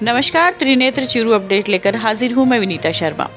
नमस्कार, त्रिनेत्र चूरू अपडेट लेकर हाजिर हूं मैं विनीता शर्मा।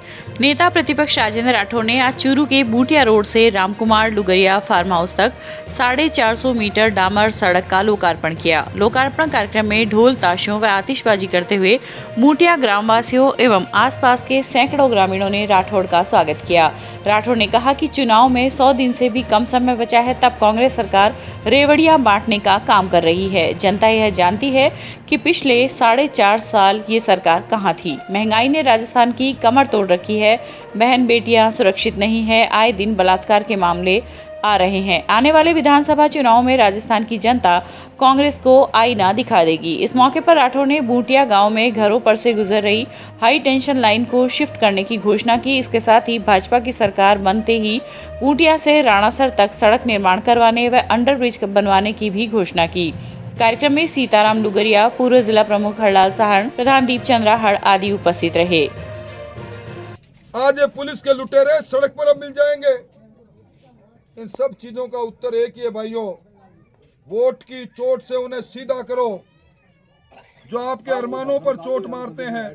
नेता प्रतिपक्ष राजेंद्र राठौड़ ने आज चूरू के बूटिया रोड से रामकुमार लुगरिया फार्म हाउस तक 450 मीटर डामर सड़क का लोकार्पण किया। लोकार्पण कार्यक्रम में ढोल ताशों व आतिशबाजी करते हुए बूटिया ग्रामवासियों एवं आसपास के सैकड़ों ग्रामीणों ने राठौड़ का स्वागत किया। राठौड़ ने कहा कि चुनाव में 100 दिन से भी कम समय बचा है, तब कांग्रेस सरकार रेवड़ियां बांटने का काम कर रही है। जनता यह जानती है कि पिछले 4.5 साल ये सरकार कहाँ थी। महंगाई ने राजस्थान की कमर तोड़ रखी है। बहन बेटियां सुरक्षित नहीं है। आए दिन बलात्कार के मामले आ रहे हैं। आने वाले विधानसभा चुनाव में राजस्थान की जनता कांग्रेस को आईना दिखा देगी। इस मौके पर राठौड़ ने बूटिया गांव में घरों पर से गुजर रही हाई टेंशन लाइन को शिफ्ट करने की घोषणा की। इसके साथ ही भाजपा की सरकार बनते ही बूटिया से राणासर तक सड़क निर्माण करवाने व अंडरब्रिज बनवाने की भी घोषणा की। कार्यक्रम में सीताराम लुगरिया, पूर्व जिला प्रमुख हरलाल साहन, प्रधान दीपचंद्रा हड़ आदि उपस्थित रहे। आज ये पुलिस के लुटेरे सड़क पर अब मिल जाएंगे। इन सब चीजों का उत्तर एक ही है भाइयों, वोट की चोट से उन्हें सीधा करो। जो आपके अरमानों पर चोट मारते हैं,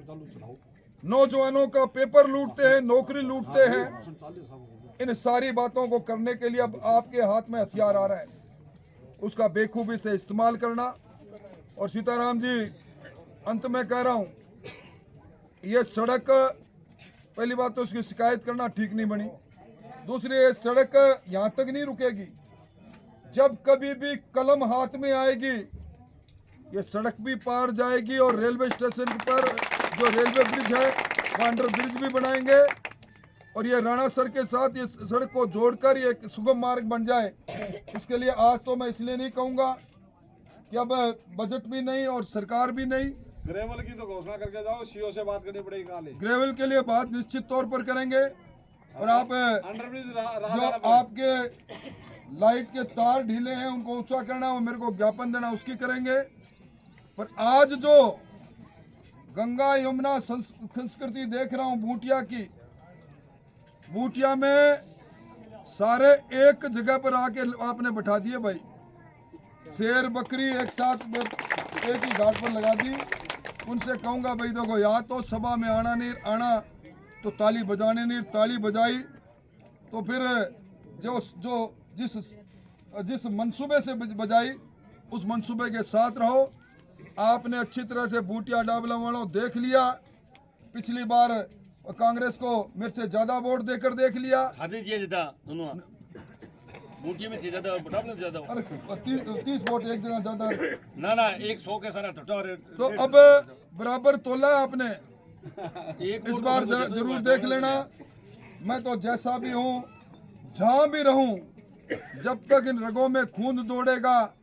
नौजवानों का पेपर लूटते हैं, नौकरी लूटते हैं, इन सारी बातों को करने के लिए अब आपके हाथ में हथियार आ रहा है, उसका बेखूबी से इस्तेमाल करना। और सीताराम जी, अंत में कह रहा हूं, ये सड़क, पहली बात तो उसकी शिकायत करना ठीक नहीं बनी। दूसरी, ये सड़क यहां तक नहीं रुकेगी। जब कभी भी कलम हाथ में आएगी, ये सड़क भी पार जाएगी और रेलवे स्टेशन पर जो रेलवे ब्रिज है वहाँ अंडर ब्रिज भी बनाएंगे और ये राणासर के साथ ये सड़क को जोड़कर ये सुगम मार्ग बन जाए। इसके लिए आज तो मैं इसलिए नहीं कहूँगा कि अब बजट भी नहीं और सरकार भी नहीं, ग्रेवल की तो घोषणा करके जाओ, सीओ से बात करनी पड़ेगी। काले ग्रेवल के लिए बात निश्चित तौर पर करेंगे। और आप जो आपके लाइट के तार ढीले हैं उनको ऊंचा करना, वो मेरे को ज्ञापन देना, उसकी करेंगे। पर आज जो गंगा यमुना संस्कृति देख रहा हूँ बूटिया की, बूटिया में सारे एक जगह पर आके आपने बैठा दिए भाई। शेर बकरी एक साथ एक ही घाट पर लगा दी। उनसे कहूँगा भाई देखो, या तो सभा में आना नहीं आना, तो ताली बजाने नहीं, ताली बजाई तो फिर जो जिस मंसूबे से बजाई उस मंसूबे के साथ रहो। आपने अच्छी तरह से बूटिया डाबला वालों देख लिया, पिछली बार कांग्रेस को मेरे से ज्यादा वोट देकर देख लिया। बूटिया में ज्यादा, अरे 30 वोट एक जगह ज्यादा ना 100 के सारा तो अब बराबर तोला आपने। इस बार जरूर देख लेना। मैं तो जैसा भी हूँ, जहाँ भी रहूँ, जब तक इन रगों में खून दौड़ेगा,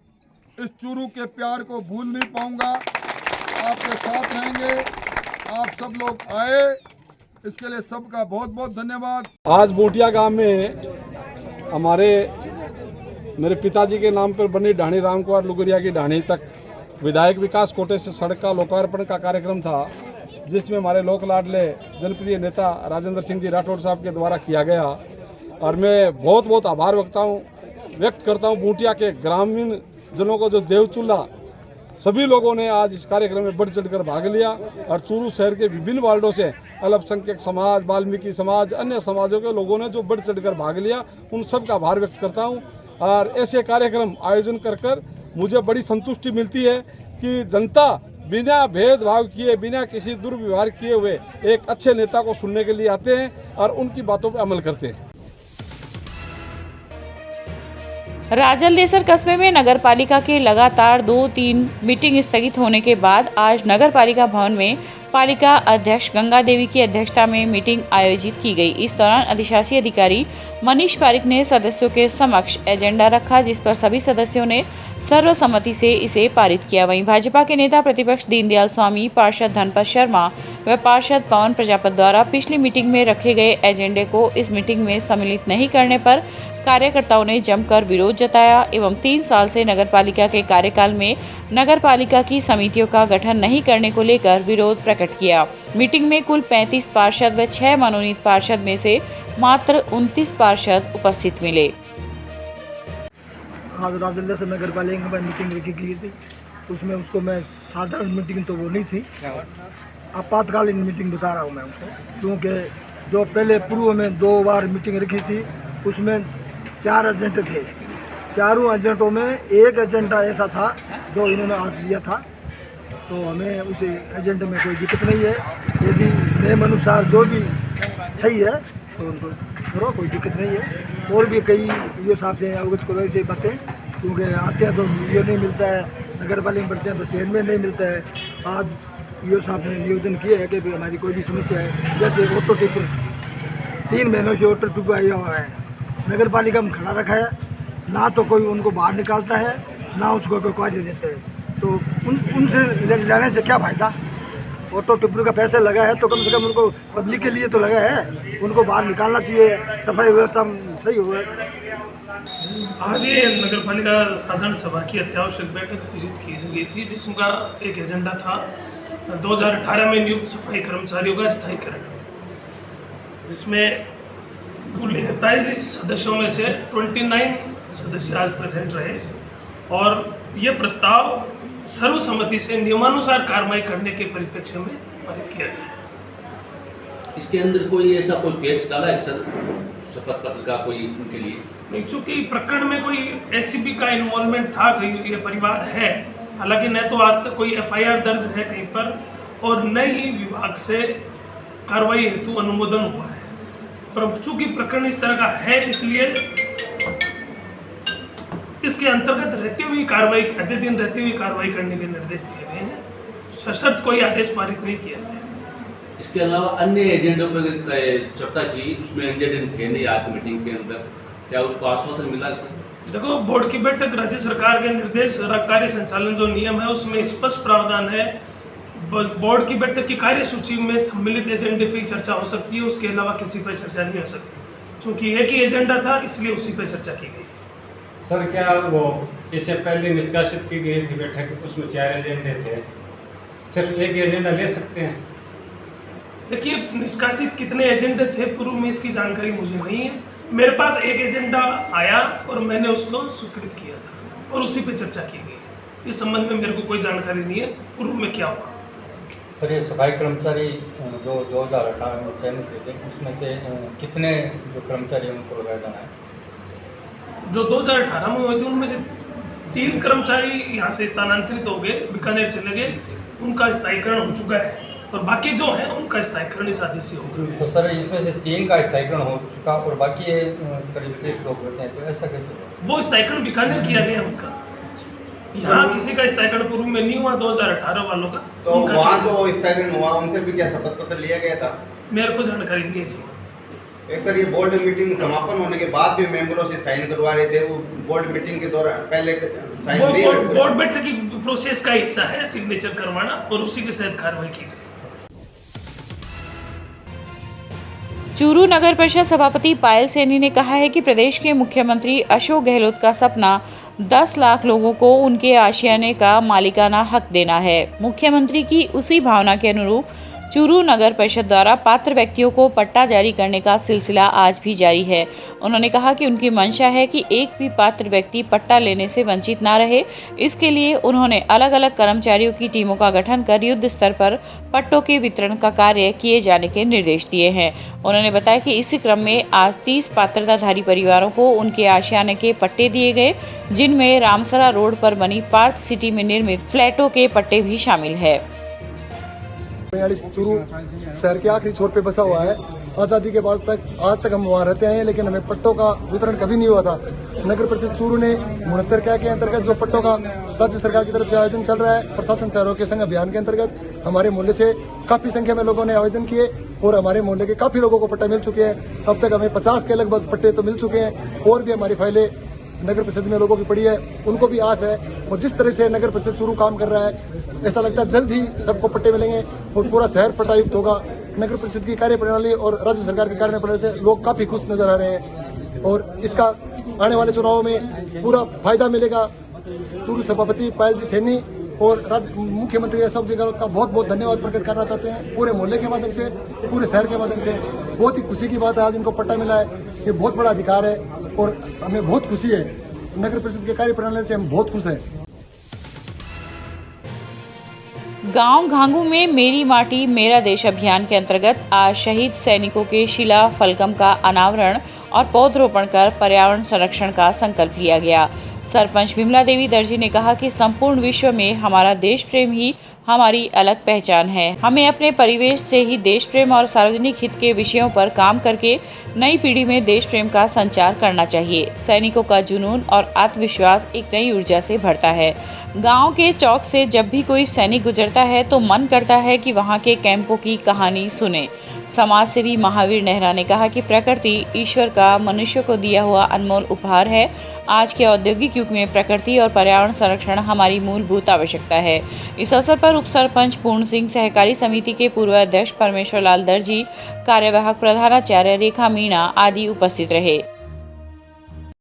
इस चूरू के प्यार को भूल नहीं पाऊंगा। आपके साथ रहेंगे। आप सब लोग आए, इसके लिए सबका बहुत बहुत धन्यवाद। आज बूटिया गांव में हमारे मेरे पिताजी के नाम पर बनी ढाणी रामकुमार लुगरिया की ढाणी तक विधायक विकास कोटे से सड़क का लोकार्पण का कार्यक्रम था, जिसमें हमारे लोक लाडले जनप्रिय नेता राजेंद्र सिंह जी राठौड़ साहब के द्वारा किया गया। और मैं बहुत बहुत आभार व्यक्त करता हूँ बूटिया के ग्रामीण जनों को, जो देवतुल्ला सभी लोगों ने आज इस कार्यक्रम में बढ़ चढ़कर भाग लिया। और चूरू शहर के विभिन्न वार्डों से अल्पसंख्यक समाज, वाल्मीकि समाज, अन्य समाजों के लोगों ने जो बढ़ चढ़कर भाग लिया, उन सब का आभार व्यक्त करता हूं। और ऐसे कार्यक्रम आयोजन कर मुझे बड़ी संतुष्टि मिलती है कि जनता बिना भेदभाव किए, बिना किसी दुर्व्यवहार किए हुए एक अच्छे नेता को सुनने के लिए आते हैं और उनकी बातों पर अमल करते हैं। राजलदेसर कस्बे में नगरपालिका के लगातार 2-3 मीटिंग स्थगित होने के बाद आज नगरपालिका भवन में पालिका अध्यक्ष गंगा देवी की अध्यक्षता में मीटिंग आयोजित की गई। इस दौरान अधिशासी अधिकारी मनीष पारिक ने सदस्यों के समक्ष एजेंडा रखा, जिस पर सभी सदस्यों ने सर्वसम्मति से इसे पारित किया। वहीं भाजपा के नेता प्रतिपक्ष दीनदयाल स्वामी, पार्षद धनपत शर्मा व पार्षद पवन प्रजापत द्वारा पिछली मीटिंग में रखे गए एजेंडे को इस मीटिंग में सम्मिलित नहीं करने पर कार्यकर्ताओं ने जमकर विरोध जताया एवं 3 साल से नगरपालिका के कार्यकाल में नगरपालिका की समितियों का गठन नहीं करने को लेकर विरोध प्रकट किया। मीटिंग में कुल 35 पार्षद व 6 मनोनीत पार्षद में से मात्र 29 पार्षद उपस्थित मिले। आज राजलदेसर नगर पालिका में मीटिंग रखी गई थी। उसमें उसको मैं साधारण मीटिंग तो वो नहीं थी, आपातकालीन मीटिंग बता रहा हूँ मैं उसको, क्योंकि जो पहले पूर्व में 2 बार मीटिंग रखी थी उसमें 4 एजेंट थे। चारों एजेंटों में एक एजेंडा ऐसा था जो इन्होंने आज लिया था, तो हमें उस एजेंडे में कोई दिक्कत नहीं है। यदि नियम अनुसार जो भी सही है तो उनको करो, कोई दिक्कत नहीं है। और भी कई ये साहब से अवगत करो ऐसे बातें, क्योंकि आते हैं तो ये नहीं मिलता है, नगर पालिका में बढ़ते हैं तो चेयरमैन नहीं मिलता है। आज ये साहब ने निवेदन किए है कि भाई हमारी कोई भी समस्या है, जैसे ऑटो टिपर 3 महीनों से ऑटो टिपर आया हुआ है, नगर पालिका में खड़ा रखा है, ना तो कोई उनको बाहर निकालता है ना उसको कोई कार्य देते हैं, तो उनसे लेने से क्या फ़ायदा। ऑटो टिप्पू का पैसा लगा है तो कम से कम उनको पब्लिक के लिए तो लगा है, उनको बाहर निकालना चाहिए, सफाई व्यवस्था सही हो। आज ये नगर पालिका साधारण सभा की अत्यावश्यक बैठक आयोजित की गई थी, जिसका एक एजेंडा था 2018 में नियुक्त सफाई कर्मचारियों का स्थायीकरण, जिसमें कुल 41 सदस्यों में से 29 सदस्य आज प्रेजेंट रहे और ये प्रस्ताव सर्वसम्मति से नियमानुसार कार्रवाई करने के परिप्रेक्ष्य में पारित किया गया। इसके अंदर कोई ऐसा कोई पेच डाला है सर, शपथ पत्र का कोई उनके लिए? नहीं, चूँकि प्रकरण में कोई एसीबी का इन्वॉल्वमेंट था, कहीं ये परिवार है, हालांकि न तो आज तक कोई एफआईआर दर्ज है कहीं पर और न ही विभाग से कार्रवाई हेतु अनुमोदन हुआ है, पर चूँकि प्रकरण इस तरह का है इसलिए इसके अंतर्गत रहते हुए कार्रवाई, अद्य दिन रहते हुए कार्रवाई करने के निर्देश दिए गए हैं, सशर्त कोई आदेश पारित नहीं किया गया। इसके अलावा अन्य एजेंडों पर चर्चा की, उसमें एजेंडे थे नहीं आज मीटिंग के अंदर, क्या उसको आश्वासन मिला सर? देखो, बोर्ड की बैठक राज्य सरकार के निर्देश कार्य संचालन जो नियम है उसमें स्पष्ट प्रावधान है, बोर्ड की बैठक की कार्यसूची में सम्मिलित एजेंडे पर चर्चा हो सकती है, उसके अलावा किसी पर चर्चा नहीं हो सकती। चूँकि एक ही एजेंडा था इसलिए उसी पर चर्चा की गई। सर, क्या वो इससे पहले निष्कासित की गई थी बैठक, उसमें 4 एजेंडे थे, सिर्फ एक एजेंडा ले सकते हैं? देखिए, निष्कासित कितने एजेंडे थे पूर्व में इसकी जानकारी मुझे नहीं है, मेरे पास एक एजेंडा आया और मैंने उसको स्वीकृत किया था और उसी पे चर्चा की गई। इस संबंध में मेरे को कोई जानकारी नहीं है पूर्व में क्या हुआ। सर, ये सफाई कर्मचारी जो 2018 में चयनित हुए थे उसमें से कितने जो कर्मचारी उनको लगाया जाना है? जो 2018 में हुए थे उनमें से 3 कर्मचारी यहाँ से स्थानांतरित हो गए, बीकानेर चले गए, उनका स्थायीकरण हो चुका है और बाकी जो है उनका स्थायीकरण इस आदेश से होगा। तो सर, इसमें से 3 का स्थायीकरण हो चुका और बाकी करीब 30 लोग बचे हैं, तो ऐसा कैसे होगा? वो स्थायीकरण बीकानेर किया गया उनका, यहाँ किसी का स्थायीकरण पूर्व में नहीं हुआ 2018 वालों का। तो वहाँ जो स्थायीकरण हुआ उनसे भी क्या शपथ पत्र लिया गया था? मेरे को जानकारी नहीं है इसमें। एक सर, ये बोर्ड मीटिंग समापन होने के बाद भी मेंबरों से साइन करवा रहे थे, वो बोर्ड मीटिंग के दौरान पहले साइन नहीं? बोर्ड बैठक की प्रोसेस का हिस्सा है सिग्नेचर करवाना और उसी के साथ कार्रवाई की गई। चूरू नगर परिषद सभापति पायल सैनी ने कहा है कि प्रदेश के मुख्यमंत्री अशोक गहलोत का सपना 10 लाख लोगों को उनके आशियाने का मालिकाना हक देना है। मुख्यमंत्री की उसी भावना के अनुरूप चूरू नगर परिषद द्वारा पात्र व्यक्तियों को पट्टा जारी करने का सिलसिला आज भी जारी है। उन्होंने कहा कि उनकी मंशा है कि एक भी पात्र व्यक्ति पट्टा लेने से वंचित ना रहे। इसके लिए उन्होंने अलग अलग कर्मचारियों की टीमों का गठन कर युद्ध स्तर पर पट्टों के वितरण का कार्य किए जाने के निर्देश दिए हैं। उन्होंने बताया कि इसी क्रम में आज 30 पात्रताधारी परिवारों को उनके आशियाने के पट्टे दिए गए, जिनमें रामसरा रोड पर बनी पार्थ सिटी में निर्मित फ्लैटों के पट्टे भी शामिल है। चूरू शहर के आखिरी छोर पे बसा हुआ है। आज़ादी के बाद तक आज तक हम वहाँ रहते हैं, लेकिन हमें पट्टों का वितरण कभी नहीं हुआ था। नगर परिषद चूरू ने 69 के अंतर्गत जो पट्टों का राज्य सरकार की तरफ से आयोजन चल रहा है, प्रशासन से आरोग्य संघ अभियान के अंतर्गत हमारे मोहल्ले से काफी संख्या में लोगों ने आवेदन किए और हमारे मोहल्ले के काफी लोगों को पट्टा मिल चुके हैं। अब तक हमें 50 के लगभग पट्टे तो मिल चुके हैं और भी हमारी फाइलें नगर परिषद में लोगों की पड़ी है, उनको भी आस है। और जिस तरह से नगर परिषद चूरू काम कर रहा है, ऐसा लगता है जल्द ही सबको पट्टे मिलेंगे और पूरा शहर पट्टायुक्त होगा। नगर परिषद की कार्यप्रणाली और राज्य सरकार की कार्यप्रणाली से लोग काफी खुश नजर आ रहे हैं और इसका आने वाले चुनावों में पूरा फायदा मिलेगा। चूरू सभापति पायल जी सैनी और मुख्यमंत्री अशोक गहलोत का बहुत बहुत धन्यवाद प्रकट करना चाहते हैं पूरे मोहल्ले के माध्यम से, पूरे शहर के माध्यम से। बहुत ही खुशी की बात है आज इनको पट्टा मिला है, ये बहुत बड़ा अधिकार है और हमें बहुत खुशी है। नगर परिषद के कार्यप्रणाली से हम बहुत खुश हैं। गांव घांगू में मेरी माटी मेरा देश अभियान के अंतर्गत आज शहीद सैनिकों के शिला फलकम का अनावरण और पौधरोपण कर पर्यावरण संरक्षण का संकल्प लिया गया। सरपंच विमला देवी दर्जी ने कहा कि संपूर्ण विश्व में हमारा देश प्रेम ही हमारी अलग पहचान है। हमें अपने परिवेश से ही देश प्रेम और सार्वजनिक हित के विषयों पर काम करके नई पीढ़ी में देश प्रेम का संचार करना चाहिए। सैनिकों का जुनून और आत्मविश्वास एक नई ऊर्जा से भरता है। गांव के चौक से जब भी कोई सैनिक गुजरता है तो मन करता है कि वहां के कैंपों की कहानी सुने। समाज सेवी महावीर नेहरा ने कहा कि प्रकृति ईश्वर का मनुष्य को दिया हुआ अनमोल उपहार है। आज के औद्योगिक युग में प्रकृति और पर्यावरण संरक्षण हमारी मूलभूत आवश्यकता है। इस अवसर पर उप सरपंच पूर्ण सिंह, सहकारी समिति के पूर्व अध्यक्ष परमेश्वर लाल दर्जी, कार्यवाहक प्रधानाचार्य रेखा मीणा आदि उपस्थित रहे।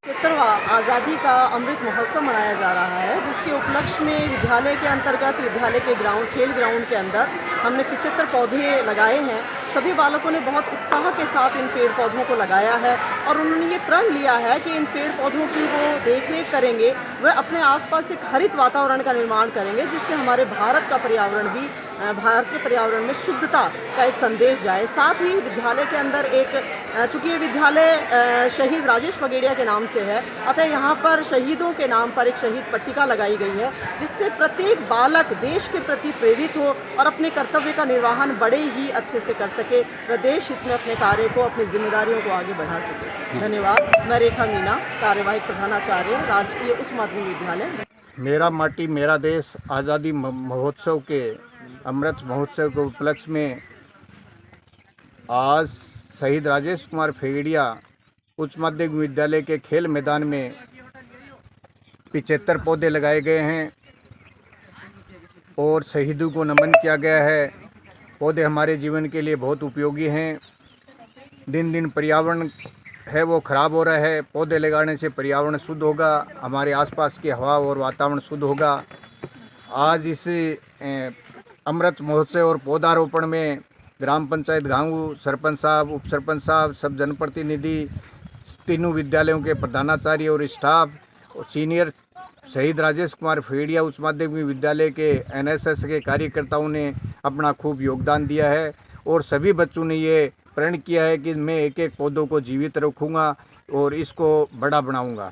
75वां आज़ादी का अमृत महोत्सव मनाया जा रहा है, जिसके उपलक्ष्य में विद्यालय के अंतर्गत विद्यालय के खेल ग्राउंड के अंदर हमने 75 पौधे लगाए हैं। सभी बालकों ने बहुत उत्साह के साथ इन पेड़ पौधों को लगाया है और उन्होंने ये प्रण लिया है कि इन पेड़ पौधों की वो देखरेख करेंगे, वह अपने आसपास एक हरित वातावरण का निर्माण करेंगे, जिससे हमारे भारत का पर्यावरण भी भारत के पर्यावरण में शुद्धता का एक संदेश जाए। साथ ही विद्यालय के अंदर चूँकि ये विद्यालय शहीद राजेश फगेड़िया के नाम से है, अतः यहाँ पर शहीदों के नाम पर एक शहीद पट्टिका लगाई गई है, जिससे प्रत्येक बालक देश के प्रति प्रेरित हो और अपने कर्तव्य का निर्वहन बड़े ही अच्छे से कर सके, व देश हित में अपने कार्य को, अपनी जिम्मेदारियों को आगे बढ़ा सके। धन्यवाद। मैं रेखा मीणा, कार्यवाहक प्रधानाचार्य, राजकीय उच्च माध्यमिक विद्यालय। मेरा माटी मेरा देश आज़ादी महोत्सव के अमृत महोत्सव के उपलक्ष्य में आज शहीद राजेश कुमार फेगड़िया उच्च माध्यमिक विद्यालय के खेल मैदान में 75 पौधे लगाए गए हैं और शहीदों को नमन किया गया है। पौधे हमारे जीवन के लिए बहुत उपयोगी हैं। दिन दिन पर्यावरण है वो ख़राब हो रहा है। पौधे लगाने से पर्यावरण शुद्ध होगा, हमारे आसपास की हवा और वातावरण शुद्ध होगा। आज इस अमृत महोत्सव और पौधारोपण में ग्राम पंचायत घांगू, सरपंच साहब, उप सरपंच साहब, सब जनप्रतिनिधि, तीनों विद्यालयों के प्रधानाचार्य और स्टाफ और सीनियर शहीद राजेश कुमार फेगड़िया उच्च माध्यमिक विद्यालय के एनएसएस के कार्यकर्ताओं ने अपना खूब योगदान दिया है और सभी बच्चों ने ये प्रण किया है कि मैं एक एक पौधों को जीवित रखूँगा और इसको बड़ा बनाऊँगा।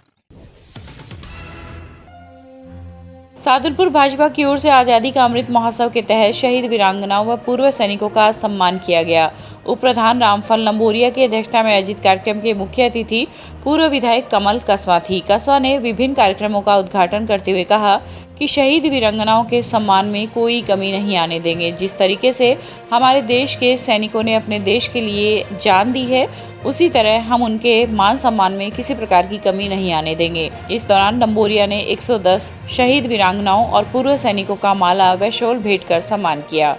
सादुलपुर भाजपा की ओर से आज़ादी का अमृत महोत्सव के तहत शहीद वीरांगनाओं व पूर्व सैनिकों का सम्मान किया गया। उप प्रधान रामफल लंबोरिया की अध्यक्षता में आयोजित कार्यक्रम के मुख्य अतिथि पूर्व विधायक कमल कसवा थी। कसवा ने विभिन्न कार्यक्रमों का उद्घाटन करते हुए कहा कि शहीद वीरांगनाओं के सम्मान में कोई कमी नहीं आने देंगे। जिस तरीके से हमारे देश के सैनिकों ने अपने देश के लिए जान दी है, उसी तरह हम उनके मान सम्मान में किसी प्रकार की कमी नहीं आने देंगे। इस दौरान लंबोरिया ने 110 शहीद वीरांगनाओं और पूर्व सैनिकों का माला व शॉल भेंट कर सम्मान किया।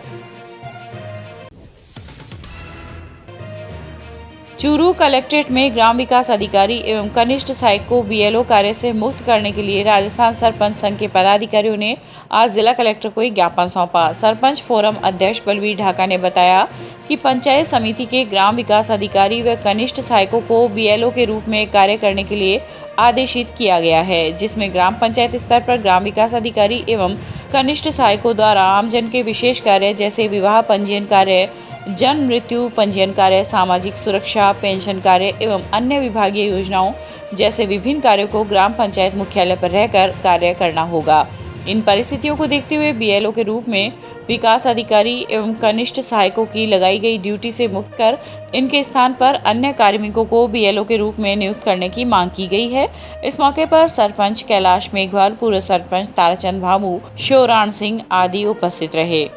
चूरू कलेक्ट्रेट में ग्राम विकास अधिकारी एवं कनिष्ठ सहायक को बीएलओ कार्य से मुक्त करने के लिए राजस्थान सरपंच संघ के पदाधिकारियों ने आज जिला कलेक्टर को एक ज्ञापन सौंपा। सरपंच फोरम अध्यक्ष बलवीर ढाका ने बताया कि पंचायत समिति के ग्राम विकास अधिकारी व कनिष्ठ सहायकों को बीएलओ के रूप में कार्य करने के लिए आदेशित किया गया है, जिसमें ग्राम पंचायत स्तर पर ग्राम विकास अधिकारी एवं कनिष्ठ सहायकों द्वारा आमजन के विशेष कार्य जैसे विवाह पंजीयन कार्य, जन्म मृत्यु पंजीयन कार्य, सामाजिक सुरक्षा, पेंशन कार्य एवं अन्य विभागीय योजनाओं जैसे विभिन्न कार्यों को ग्राम पंचायत मुख्यालय पर रहकर कार्य करना होगा। इन परिस्थितियों को देखते हुए बीएलओ के रूप में विकास अधिकारी एवं कनिष्ठ सहायकों की लगाई गई ड्यूटी से मुक्त कर इनके स्थान पर अन्य कार्मिकों को बीएलओ के रूप में नियुक्त करने की मांग की गई है। इस मौके पर सरपंच कैलाश मेघवाल, पूर्व सरपंच ताराचंद भामू, शिवराण सिंह आदि उपस्थित रहे।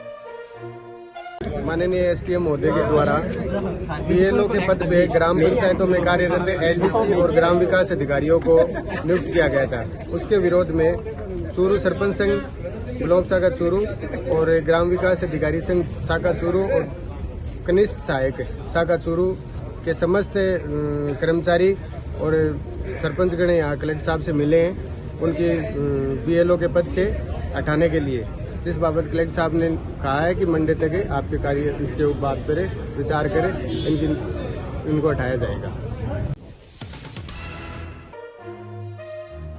माननीय एसडीएम महोदय के द्वारा बीएलओ के पद पे ग्राम पंचायतों में कार्यरत एलडीसी और ग्राम विकास अधिकारियों को नियुक्त किया गया था। उसके विरोध में चूरू सरपंच संघ ब्लॉक शाखा चूरू और ग्राम विकास अधिकारी संघ शाखा चूरू और कनिष्ठ सहायक शाखा चूरू के समस्त कर्मचारी और सरपंचगण यहाँ कलेक्टर साहब से मिले हैं उनकी बीएलओ के पद से हटाने के लिए। जिस बाबत कलेक्टर साहब ने कहा है कि मंडे तक आपके कार्य इसके बात पर विचार करें, इनको हटाया जाएगा।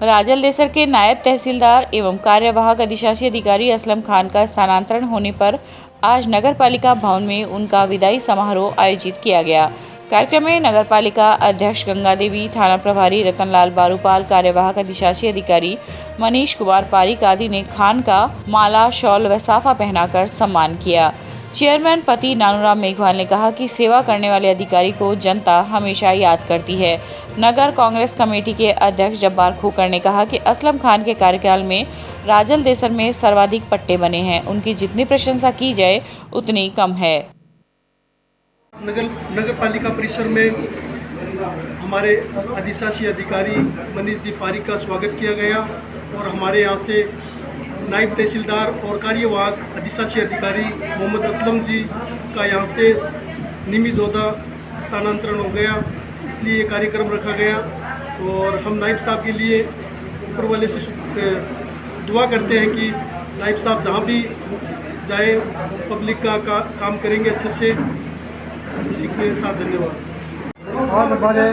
राजल देसर के नायब तहसीलदार एवं कार्यवाहक अधिशासी अधिकारी असलम खान का स्थानांतरण होने पर आज नगर पालिका भवन में उनका विदाई समारोह आयोजित किया गया। कार्यक्रम में नगर पालिका अध्यक्ष गंगा देवी, थाना प्रभारी रतनलाल बारूपाल, कार्यवाहक अधिशासी अधिकारी मनीष कुमार पारिक आदि ने खान का माला, शॉल व साफा पहनाकर सम्मान किया। चेयरमैन पति नानूराम मेघवाल ने कहा कि सेवा करने वाले अधिकारी को जनता हमेशा याद करती है। नगर कांग्रेस कमेटी के अध्यक्ष जब्बार खोकर ने कहा कि असलम खान के कार्यकाल में राजल देसर में सर्वाधिक पट्टे बने हैं। उनकी जितनी प्रशंसा की जाए उतनी कम है। नगर पालिका परिसर में हमारे अधिशासी अधिकारी मनीष जी पारिक का स्वागत किया गया और हमारे यहाँ से नायब तहसीलदार और कार्यवाहक अधिशासी अधिकारी मोहम्मद असलम जी का यहाँ से नियमित जोधा स्थानांतरण हो गया, इसलिए ये कार्यक्रम रखा गया। और हम नायब साहब के लिए ऊपर वाले से दुआ करते हैं कि नायब साहब जहाँ भी जाए पब्लिक का काम करेंगे अच्छे से। इसी के साथ धन्यवाद। आज हमारे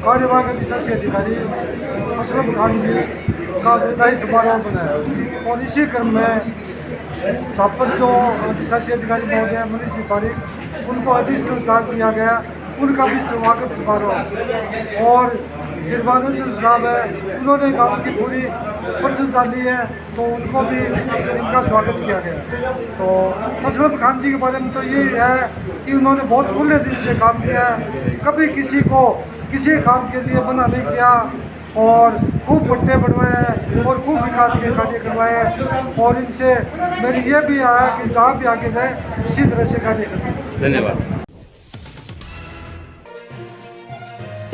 कार्यवाहक अधिशासी अधिकारी असलम खान जी का विदाई समारोह बनाया और इसी क्रम में छापर जो अधिशासी अधिकारी महोदय मनीष जी पारिक उनको एडिशनल चार्ज दिया गया, उनका भी स्वागत समारोह। और श्रीमानुचंद साहब है, उन्होंने काम की पूरी प्रशंसा ली है तो उनको भी इनका स्वागत किया गया। तो असलम खान जी के बारे में तो ये है कि उन्होंने बहुत खुले दिल से काम किया है, कभी किसी को किसी काम के लिए मना नहीं किया और खूब पट्टे बनवाए और खूब विकास के कार्य करवाए। और इनसे मेरी ये भी आया कि जहाँ भी आगे जाए इसी तरह से कार्य करें। धन्यवाद।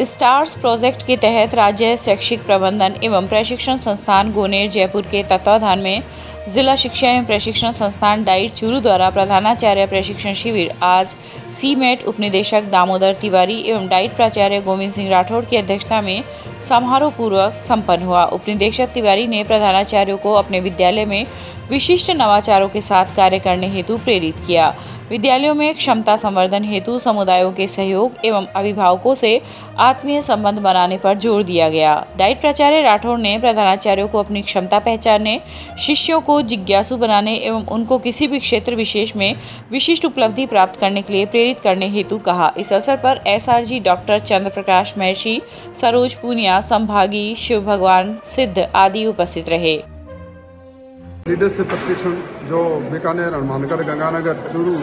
स्टार्स प्रोजेक्ट के तहत राज्य शैक्षिक प्रबंधन एवं प्रशिक्षण संस्थान गोनेर जयपुर के तत्वाधान में जिला शिक्षा एवं प्रशिक्षण संस्थान डाइट चूरू द्वारा प्रधानाचार्य प्रशिक्षण शिविर आज सीमेट उपनिदेशक दामोदर तिवारी एवं डाइट प्राचार्य गोविंद सिंह राठौड़ की अध्यक्षता में समारोह पूर्वक संपन्न हुआ। उपनिदेशक तिवारी ने प्रधानाचार्यों को अपने विद्यालय में विशिष्ट नवाचारों के साथ कार्य करने हेतु प्रेरित किया। विद्यालयों में क्षमता संवर्धन हेतु समुदायों के सहयोग एवं अभिभावकों से आत्मीय संबंध बनाने पर जोर दिया गया। डाइट प्राचार्य राठौड़ ने प्रधानाचार्यों को अपनी क्षमता पहचानने, शिष्यों को जिज्ञासु बनाने एवं उनको किसी भी क्षेत्र विशेष में विशिष्ट उपलब्धि प्राप्त करने के लिए प्रेरित करने हेतु कहा। इस अवसर पर SRG डॉक्टर चंद्र प्रकाश महर्षि, सरोज पूनिया, संभागी, शिव भगवान सिद्ध आदि उपस्थित रहे। लीडरशिप प्रशिक्षण जो बीकानेर, हनुमानगढ़, गंगानगर, चूरू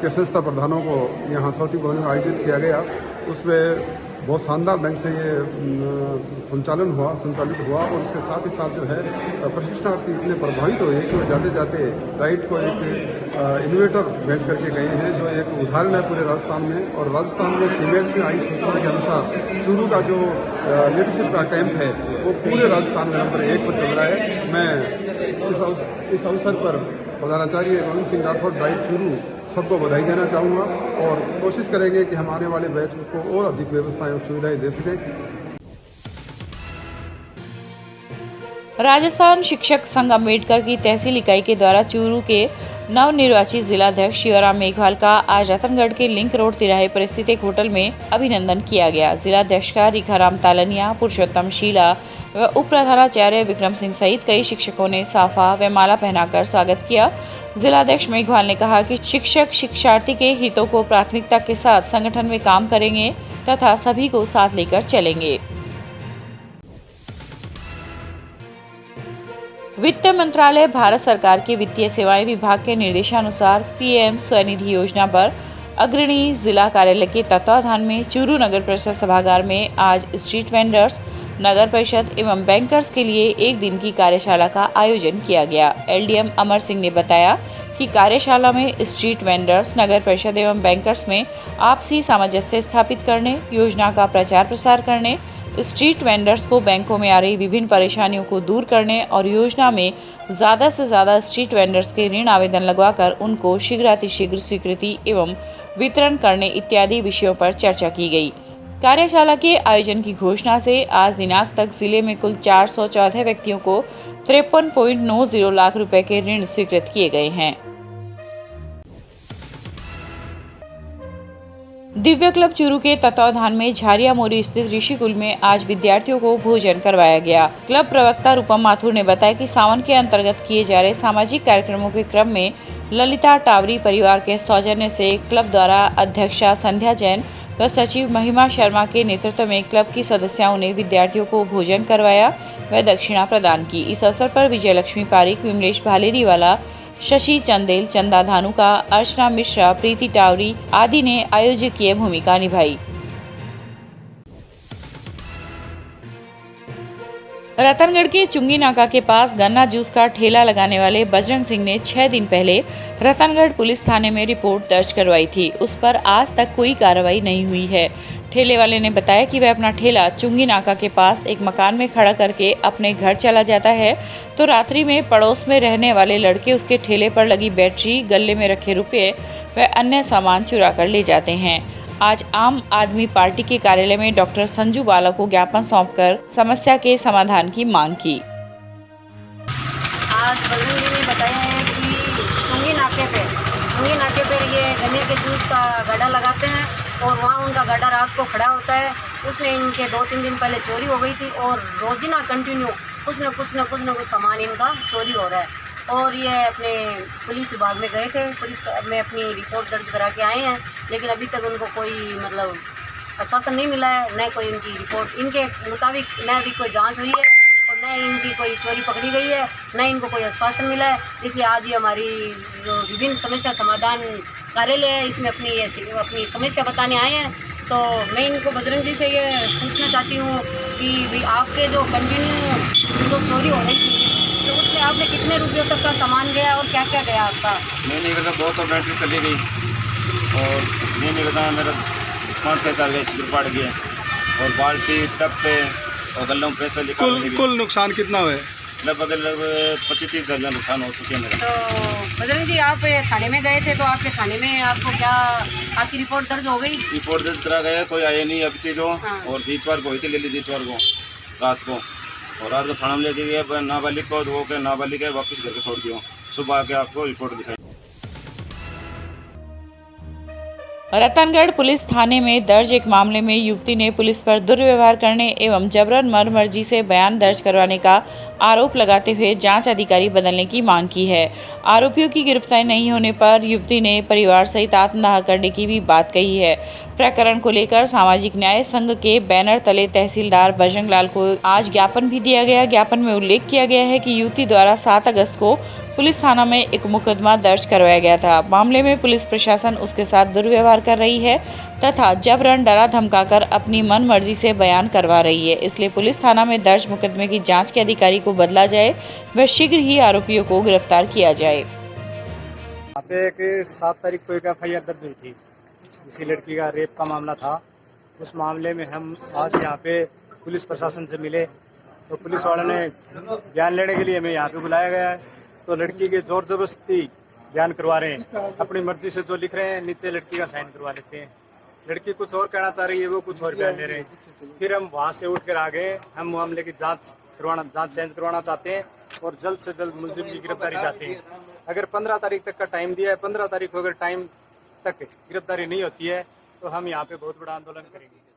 के संस्था प्रधानों को यहाँ सौती भवन में आयोजित किया गया, उसमें बहुत शानदार ढंग से ये संचालित हुआ और उसके साथ ही साथ जो है प्रशिक्षणार्थी इतने प्रभावित हुए कि वो जाते जाते डाइट को एक इनोवेटर भेंट करके गए हैं, जो एक उदाहरण है पूरे राजस्थान में। और राजस्थान में सीमेट से आई सूचना के अनुसार चूरू का जो लीडरशिप का कैंप है वो पूरे राजस्थान में नंबर 1 पर चल रहा है। मैं इस अवसर पर प्रधानाचार्य गोविंद सिंह राठौड़ डाइट चूरू सबको बधाई देना चाहूँगा और कोशिश करेंगे कि हम आने वाले बैच को और अधिक व्यवस्थाएं और सुविधाएं दे सकें। राजस्थान शिक्षक संघ अम्बेडकर की तहसील इकाई के द्वारा चूरू के नवनिर्वाचित जिलाध्यक्ष शिवराम मेघवाल का आज रतनगढ़ के लिंक रोड तिराहे पर स्थित एक होटल में अभिनंदन किया गया। जिलाध्यक्ष का रिखाराम तालनिया, पुरुषोत्तम शीला व उप प्रधानाचार्य विक्रम सिंह सहित कई शिक्षकों ने साफा व माला पहनाकर स्वागत किया। जिलाध्यक्ष मेघवाल ने कहा कि शिक्षक शिक्षार्थी के हितों को प्राथमिकता के साथ संगठन में काम करेंगे तथा सभी को साथ लेकर चलेंगे। वित्त मंत्रालय भारत सरकार के वित्तीय सेवाएं विभाग के निर्देशानुसार PM स्वनिधि योजना पर अग्रणी जिला कार्यालय के तत्वाधान में चूरू नगर परिषद सभागार में आज स्ट्रीट वेंडर्स, नगर परिषद एवं बैंकर्स के लिए एक दिन की कार्यशाला का आयोजन किया गया। LDM अमर सिंह ने बताया कि कार्यशाला में स्ट्रीट वेंडर्स, नगर परिषद एवं बैंकर्स में आपसी सामंजस्य स्थापित करने, योजना का प्रचार प्रसार करने, स्ट्रीट वेंडर्स को बैंकों में आ रही विभिन्न परेशानियों को दूर करने और योजना में ज़्यादा से ज़्यादा स्ट्रीट वेंडर्स के ऋण आवेदन लगवाकर उनको शीघ्रातिशीघ्र स्वीकृति एवं वितरण करने इत्यादि विषयों पर चर्चा की गई। कार्यशाला के आयोजन की घोषणा से आज दिनांक तक जिले में कुल 414 व्यक्तियों को 53.90 लाख रुपए के ऋण स्वीकृत किए गए हैं। दिव्य क्लब चूरू के तत्वावधान में झारिया मोरी स्थित ऋषिकुल में आज विद्यार्थियों को भोजन करवाया गया। क्लब प्रवक्ता रूपम माथुर ने बताया कि सावन के अंतर्गत किए जा रहे सामाजिक कार्यक्रमों के क्रम में ललिता टावरी परिवार के सौजन्य से क्लब द्वारा अध्यक्षा संध्या जैन व सचिव महिमा शर्मा के नेतृत्व में क्लब की सदस्यों ने विद्यार्थियों को भोजन करवाया व दक्षिणा प्रदान की। इस अवसर पर विजय लक्ष्मी पारिक, विमलेश भालेरीवाला, शशि चंदेल, चंदा धानुका, अर्चना मिश्रा, प्रीति टावरी आदि ने आयोजकीय भूमिका निभाई। रतनगढ़ के चुंगी नाका के पास गन्ना जूस का ठेला लगाने वाले बजरंग सिंह ने 6 दिन पहले रतनगढ़ पुलिस थाने में रिपोर्ट दर्ज करवाई थी। उस पर आज तक कोई कार्रवाई नहीं हुई है। ठेले वाले ने बताया कि वह अपना ठेला चुंगी नाका के पास एक मकान में खड़ा करके अपने घर चला जाता है तो रात्रि में पड़ोस में रहने वाले लड़के उसके ठेले पर लगी बैटरी, गले में रखे रुपये व अन्य सामान चुरा कर ले जाते हैं। आज आम आदमी पार्टी के कार्यालय में डॉक्टर संजू बाला को ज्ञापन सौंपकर समस्या के समाधान की मांग की। आज बजरंग जी ने बताया है कि चुंगी नाके पे ये गन्ने के जूस का गड्ढा लगाते हैं और वहाँ उनका गड्ढा रात को खड़ा होता है। उसमें इनके 2-3 दिन पहले चोरी हो गई थी और रोजिना कंटिन्यू कुछ न कुछ सामान इनका चोरी हो रहा है। और ये अपने पुलिस विभाग में गए थे, पुलिस में अपनी रिपोर्ट दर्ज करा के आए हैं, लेकिन अभी तक उनको कोई मतलब आश्वासन नहीं मिला है, न कोई उनकी रिपोर्ट इनके मुताबिक न अभी कोई जांच हुई है और न इनकी कोई चोरी पकड़ी गई है, न इनको कोई आश्वासन मिला है। इसलिए आज ये हमारी जो विभिन्न समस्या समाधान कार्यालय है इसमें अपनी समस्या बताने आए हैं। तो मैं इनको बजरंग जी से ये पूछना चाहती हूँ कि आपके जो कंटिन्यू जो चोरी हो रही थी तो उसमें आपने कितने रुपयों तक का सामान गया और क्या क्या गया आपका? नहीं करता 2 तो बैटरी चली गई और नहीं करता मेरा 5-6 साल गए सिर पड़ गए और बाल्टी टप पे और गल्लों में पैसे निकाल। कुल नुकसान कितना हुआ है? लगभग 25-30 हज़ार नुकसान हो चुके हैं मेरा। तो बजरंग जी आप थाने में गए थे तो आपके थाने में आपको क्या आपकी रिपोर्ट दर्ज हो गई? रिपोर्ट दर्ज करा गया, कोई आए नहीं अभी तक जो। और दीतवार को हुई थी, ले ली दीतवार को रात को, और रात को थाना में लेके गए नाबालिग को, वो के नाबालिग है वापस घर के छोड़ दिया। सुबह आके आपको रिपोर्ट दिखाई। रतनगढ़ पुलिस थाने में दर्ज एक मामले में युवती ने पुलिस पर दुर्व्यवहार करने एवं जबरन मर्जी से बयान दर्ज करवाने का आरोप लगाते हुए जांच अधिकारी बदलने की मांग की है। आरोपियों की गिरफ्तारी नहीं होने पर युवती ने परिवार सहित आत्मदाह करने की भी बात कही है। प्रकरण को लेकर सामाजिक न्याय संघ के बैनर तले तहसीलदार बजरंग लाल को आज ज्ञापन भी दिया गया। ज्ञापन में उल्लेख किया गया है कि युवती द्वारा 7 अगस्त को पुलिस थाना में एक मुकदमा दर्ज करवाया गया था। मामले में पुलिस प्रशासन उसके साथ दुर्व्यवहार कर रही है तथा जबरन डरा धमकाकर अपनी मन मर्जी से बयान करवा रही है। इसलिए पुलिस थाना में दर्ज मुकदमे की जांच के अधिकारी को बदला जाए व शीघ्र ही आरोपियों को गिरफ्तार किया जाए। यहाँ पे एक 7 तारीख को एक FIR दर्ज हुई थी, किसी लड़की का रेप का मामला था। उस मामले में हम आज यहाँ पे पुलिस प्रशासन से मिले तो पुलिस वालों ने बयान लेने के लिए हमें यहाँ पे बुलाया गया है। तो लड़की के जोर जबरदस्ती बयान करवा रहे हैं, अपनी मर्जी से जो लिख रहे हैं नीचे लड़की का साइन करवा लेते हैं। लड़की कुछ और कहना चाह रही है, वो कुछ और बयान दे रहे हैं। फिर हम वहाँ से उठ कर आ गए। हम मामले की जांच चेंज करवाना चाहते हैं और जल्द से जल्द मुलजिम की गिरफ्तारी चाहते हैं। अगर 15 तारीख तक का टाइम दिया है, 15 तारीख को अगर टाइम तक गिरफ्तारी नहीं होती है तो हम यहाँ पे बहुत बड़ा आंदोलन करेंगे।